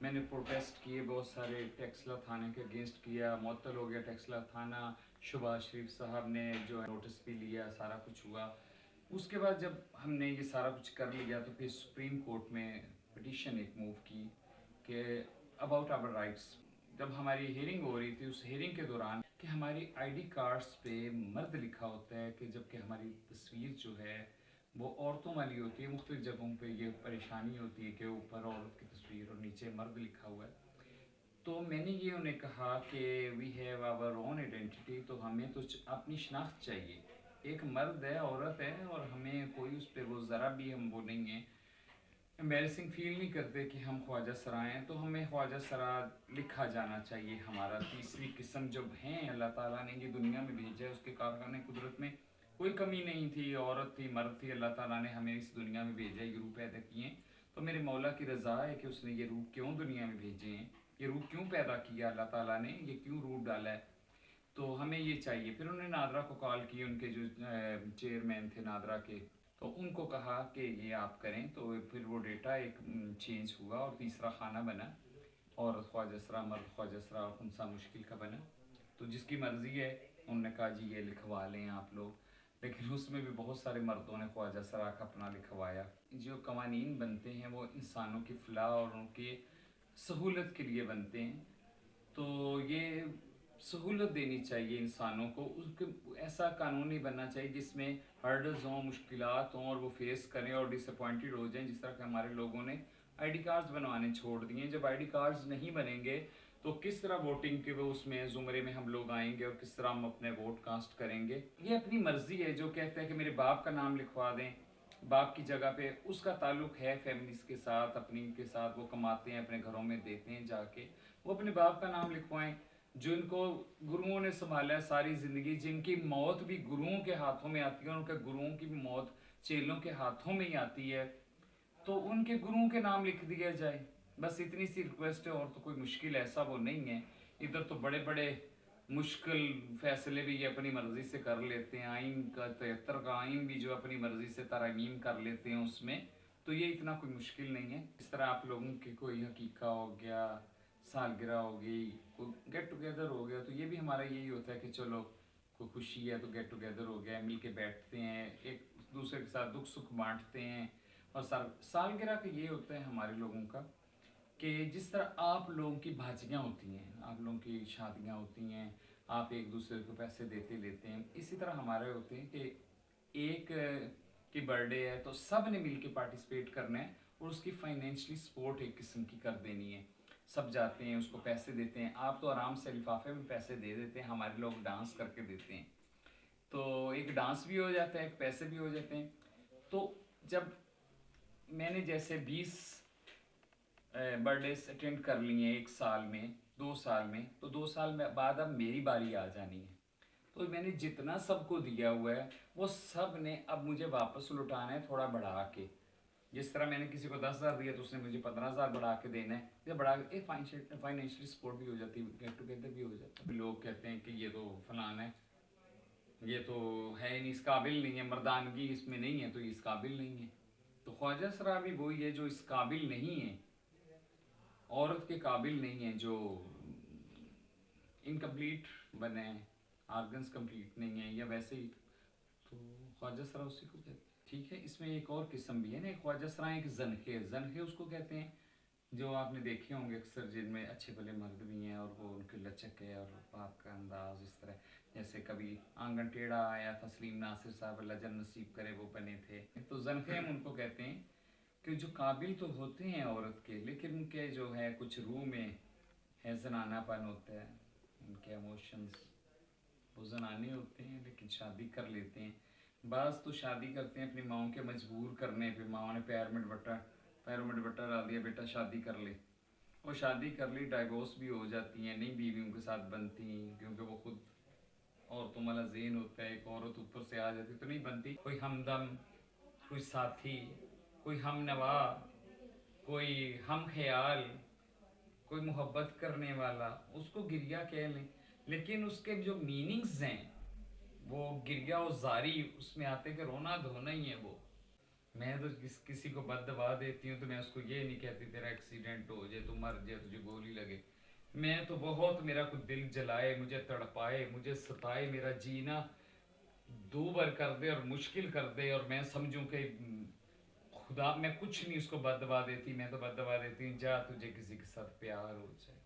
میں نے پروٹیسٹ کیے بہت سارے، ٹیکسلا تھانے کے اگینسٹ کیا، معطل ہو گیا ٹیکسلا تھانہ، شہباز شریف صاحب نے جو نوٹس بھی لیا، سارا کچھ ہوا۔ اس کے بعد جب ہم نے یہ سارا کچھ کر لیا تو پھر سپریم کورٹ میں پٹیشن ایک موو کی کہ اباؤٹ آور رائٹس۔ جب ہماری ہیئرنگ ہو رہی تھی، اس ہیئرنگ کے دوران کہ ہماری آئی ڈی کارڈز پہ مرد لکھا ہوتا ہے، کہ جبکہ ہماری تصویر جو ہے وہ عورتوں والی ہوتی ہے۔ مختلف جگہوں پہ یہ پریشانی ہوتی ہے کہ اوپر عورت کی تصویر اور نیچے مرد لکھا ہوا ہے۔ تو میں نے یہ انہیں کہا کہ we have our own identity, تو ہمیں تو اپنی شناخت چاہیے، ایک مرد ہے، عورت ہے، اور ہمیں کوئی اس پہ وہ ذرا بھی ہم وہ نہیں ہیں، امبیرسنگ فیل نہیں کرتے کہ ہم خواجہ سرا ہیں، تو ہمیں خواجہ سرا لکھا جانا چاہیے۔ ہمارا تیسری قسم جب ہیں، اللہ تعالیٰ نے یہ دنیا میں بھیجا ہے، اس کے کارخانے قدرت میں کوئی کمی نہیں تھی، عورت تھی مرد تھی، اللہ تعالیٰ نے ہمیں اس دنیا میں بھیجا ہے، یہ روح پیدا کیے ہیں۔ تو میرے مولا کی رضا ہے کہ اس نے یہ روح کیوں دنیا میں بھیجے ہیں، یہ روح کیوں پیدا کیا اللہ تعالیٰ نے، یہ کیوں روح ڈالا ہے، تو ہمیں یہ چاہیے۔ پھر انہوں نے نادرا کو کال کی، ان کے جو چیئرمین تھے نادرا کے، تو ان کو کہا کہ یہ آپ کریں، تو پھر وہ ڈیٹا ایک چینج ہوا اور تیسرا خانہ بنا، اور خواجہ سرا مرد، خواجہ سرا خنسا مشکل کا بنا۔ تو جس کی مرضی ہے انہوں نے کہا جی یہ لکھوا لیں آپ لوگ، لیکن اس میں بھی بہت سارے مردوں نے خواجہ سرا کا اپنا لکھوایا۔ جو قوانین بنتے ہیں وہ انسانوں کی فلاح اور ان کی سہولت کے لیے بنتے ہیں، تو یہ سہولت دینی چاہیے انسانوں کو، اس کے ایسا قانون نہیں بننا چاہیے جس میں ہرڈز ہوں، مشکلات ہوں، اور وہ فیس کریں اور ڈس اپوائنٹڈ ہو جائیں، جس طرح کہ ہمارے لوگوں نے آئی ڈی کارڈز بنوانے چھوڑ دیے۔ جب آئی ڈی کارڈز نہیں بنیں گے تو کس طرح ووٹنگ کے وہ اس میں زمرے میں ہم لوگ آئیں گے، اور کس طرح ہم اپنے ووٹ کاسٹ کریں گے۔ یہ اپنی مرضی ہے، جو کہتا ہے کہ میرے باپ کا نام لکھوا دیں، باپ کی جگہ پہ اس کا تعلق ہے فیملیز کے ساتھ، اپنی کے ساتھ، وہ کماتے ہیں، اپنے گھروں میں دیتے ہیں جا کے، وہ اپنے باپ کا نام لکھوائیں۔ جو ان کو گروؤں نے سنبھالا ہے ساری زندگی، جن کی موت بھی گروؤں کے ہاتھوں میں آتی ہے، ان کے گروؤں کی بھی موت چیلوں کے ہاتھوں میں ہی آتی ہے، تو ان کے گروؤں کے نام لکھ دیا جائے، بس اتنی سی ریکویسٹ ہے، اور تو کوئی مشکل ایسا وہ نہیں ہے۔ ادھر تو بڑے بڑے مشکل فیصلے بھی یہ اپنی مرضی سے کر لیتے ہیں، آئین کا 73 کا آئین بھی جو اپنی مرضی سے ترامیم کر لیتے ہیں اس میں، تو یہ اتنا کوئی مشکل نہیں ہے۔ اس طرح آپ لوگوں کے کوئی عقیقہ ہو گیا، سالگرہ ہو گئی، کوئی گیٹ ٹوگیدر ہو گیا، تو یہ بھی ہمارا یہی ہوتا ہے کہ چلو کوئی خوشی ہے تو گیٹ ٹوگیدر ہو گیا، مل کے بیٹھتے ہیں، ایک دوسرے کے ساتھ دکھ سکھ بانٹتے ہیں۔ اور سالگرہ کا یہ ہوتا ہے ہمارے لوگوں کا کہ جس طرح آپ لوگوں کی بھاجیاں ہوتی ہیں، آپ لوگوں کی شادیاں ہوتی ہیں، آپ ایک دوسرے کو پیسے دیتے لیتے ہیں، اسی طرح ہمارے ہوتے ہیں کہ ایک کی برتھ ڈے ہے تو سب نے مل کے پارٹیسپیٹ کرنا ہے، اور اس کی فائنینشلی سپورٹ ایک قسم کی کر دینی ہے۔ سب جاتے ہیں، اس کو پیسے دیتے ہیں، آپ تو آرام سے لفافے میں پیسے دے دیتے ہیں، ہمارے لوگ ڈانس کر کے دیتے ہیں، تو ایک ڈانس بھی ہو جاتا ہے، ایک پیسے بھی ہو جاتے ہیں۔ تو جب میں نے جیسے 20 برتھ ڈیز اٹینڈ کر لی ہیں ایک سال میں، 2 سال میں، تو 2 سال میں بعد اب میری باری آ جانی ہے، تو میں نے جتنا سب کو دیا ہوا ہے وہ سب نے اب مجھے واپس لوٹانا ہے، تھوڑا بڑھا کے۔ جس طرح میں نے کسی کو 10,000 دیا تو اس نے مجھے 15,000 بڑھا کے دینا ہے، یہ بڑھا کے فائنینشلی سپورٹ بھی ہو جاتی ہے، گیٹ ٹوگیدر بھی ہو جاتا ہے۔ لوگ کہتے ہیں کہ یہ تو فلان ہے، یہ تو ہے نہیں، اس قابل نہیں ہے، مردانگی اس میں نہیں ہے، تو یہ اس قابل نہیں ہے۔ تو خواجہ سرا بھی وہی ہے جو اس قابل نہیں ہے، عورت کے قابل نہیں ہے، جو انکمپلیٹ بنے ہیں، آرگنز کمپلیٹ نہیں ہیں، یا ویسے ہی، تو خواجہ سرا اسی کو کہتے ہیں۔ ٹھیک ہے، اس میں ایک اور قسم بھی ہے نا، ایک خواجہ سرا، ایک زنخے، زنخے اس کو کہتے ہیں، جو آپ نے دیکھے ہوں گے اکثر، جن میں اچھے بھلے مرد بھی ہیں، اور وہ ان کے لچک ہے اور بات کا انداز اس طرح، جیسے کبھی آنگن ٹیڑھا آیا تھا، سلیم ناصر صاحب اللہ جن نصیب کرے وہ بنے تھے، تو زنخے ہم ان کو کہتے ہیں، کہ جو قابل تو ہوتے ہیں عورت کے، لیکن ان کے جو ہے کچھ روح میں ہے زنانہ پن ہوتا ہے، ان کے ایموشنز وہ زنانے ہوتے ہیں، لیکن شادی کر لیتے ہیں۔ بعض تو شادی کرتے ہیں اپنی ماؤں کے مجبور کرنے پہ، ماؤں نے پیروں میں دوپٹہ ڈال دیا، بیٹا شادی کر لے، وہ شادی کر لی، ڈائیورس بھی ہو جاتی ہیں، نئی بیویوں کے ساتھ بنتی ہیں، کیونکہ وہ خود عورتوں والا ذہن ہوتا ہے، ایک عورت اوپر سے آ جاتی تو نہیں بنتی، کوئی ہمدم، کوئی ساتھی، کوئی ہم نوا، کوئی ہم خیال، کوئی محبت کرنے والا، اس کو گریا کہہ لیں، لیکن اس کے جو میننگز ہیں وہ گریا و زاری اس میں آتے کہ رونا دھونا ہی ہے وہ، میں تو کسی کو بد دعا دیتی ہوں تو میں اس کو یہ نہیں کہتی تیرا ایکسیڈنٹ ہو جائے، تو مر جائے، تجھے گولی لگے. میں تو بہت، میرا کو دل جلائے، مجھے تڑپائے، مجھے ستائے، میرا جینا دو بار کر دے اور مشکل کر دے، اور میں سمجھوں کہ خدا، میں کچھ نہیں اس کو بد دعا دیتی. میں تو بد دعا دیتی ہوں جا تجھے کسی کے ساتھ پیار ہو جائے.